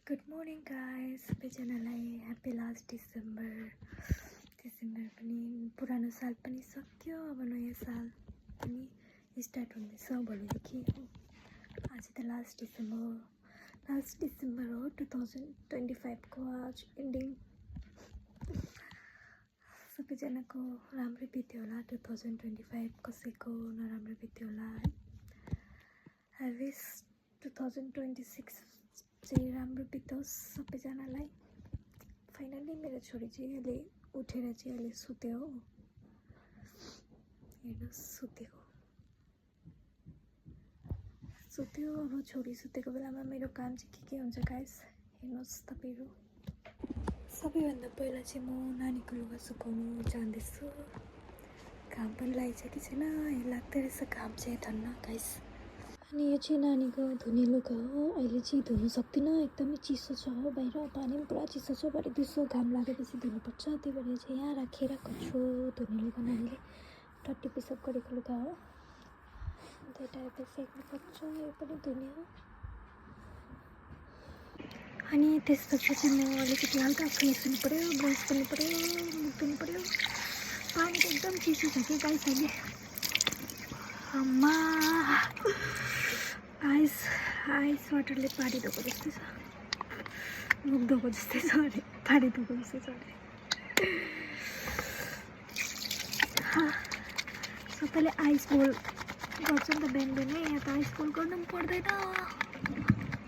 Good morning guys, सबैजनालाई happy last December पनि पुरानो साल पनि सक्यो। अब नयाँ साल पनि स्टार्ट हुँदैछ भोलिदेखि। आज त लास्ट डिसेम्बर हो 2025 को आज एन्डिङ। सबैजनाको राम्रो बित्यो होला 2025, कसैको नराम्रो बित्यो होला है। आई विश 2026 चाहिँ राम्रो बितोस् सबैजनालाई। फाइनली मेरो छोरी चाहिँ अहिले उठेर चाहिँ अहिले सुत्यो हो। हेर्नुहोस् सुत्यो। अब छोरी सुतेको बेलामा मेरो काम चाहिँ के हुन्छ गाइस, हेर्नुहोस् तपाईँहरू। सबैभन्दा पहिला चाहिँ म नानीको लुगा सुकाउनु जाँदैछु। घाम पनि लागिसकेको छैन, लाग्दो रहेछ घाम चाहिँ धन्न गाइस। अनि यो चाहिँ नानीको धुने लुगा हो। अहिले चाहिँ धुनु सक्दिनँ, एकदमै चिसो छ हो बाहिर, पानी पनि पुरा चिसो छ। भरे दिउँसो घाम लागेपछि धुनुपर्छ, त्यही भएर चाहिँ यहाँ राखेर राखेको धुने लुगा। नानीले टट्टी पिसाब गरेको लुगा हो, अन्त यता सेक्नुपर्छ। यो पनि धुने हो। अनि त्यसपछि चाहिँ म अलिकति हल्का फ्रेस हुनु पऱ्यो, ब्रस गर्नु पऱ्यो, मुख धुनु पऱ्यो। पानी त एकदम चिसो छ कि गाइस अहिले। अम्मा आइस वाटरले पानी धोको जस्तै छ, मुख धोको जस्तै छ अरे, पानी धोको जस्तै छ अरे। सबैले आइस बोल गर्छ नि त बिहान बिहानै, यहाँ त आइस बोल गर्नु पनि पर्दैन,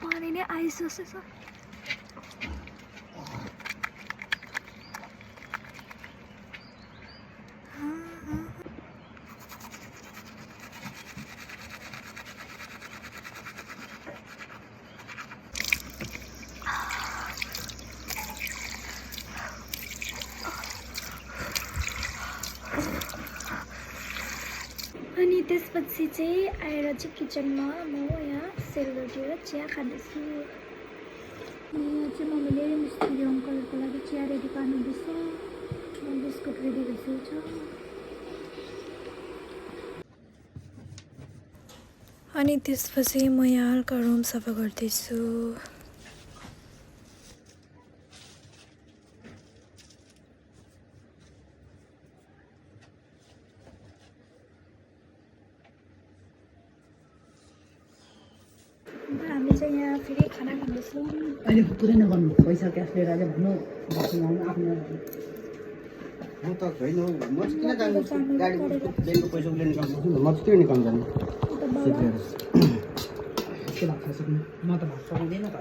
पानी नै आइस जस्तै छ। अनि त्यसपछि चाहिँ आएर चाहिँ किचनमा म यहाँ सेलरोटी र चिया खाँदैछु। अनि यहाँ चाहिँ मम्मीले मिस्त्री अङ्कलको लागि चिया रेडी पार्नुहुँदैछ, बिस्कुट रेडी भइसकेको छ। अनि त्यसपछि म यहाँ हल्का रुम सफा गर्दैछु। हामी चाहिँ यहाँ फेरि खाना खाँदैछौँ। अहिले पुरै नगर्नु, पैसा क्यास लिएर अहिले भन्नु आफ्नो म त छैन, म चाहिँ किन जानु, गाडीको ब्याङ्कको पैसा उसले निकाल्नु, म चाहिँ त्यो निकाल्नु जानु के भएको छ म त भात सक्दिनँ त।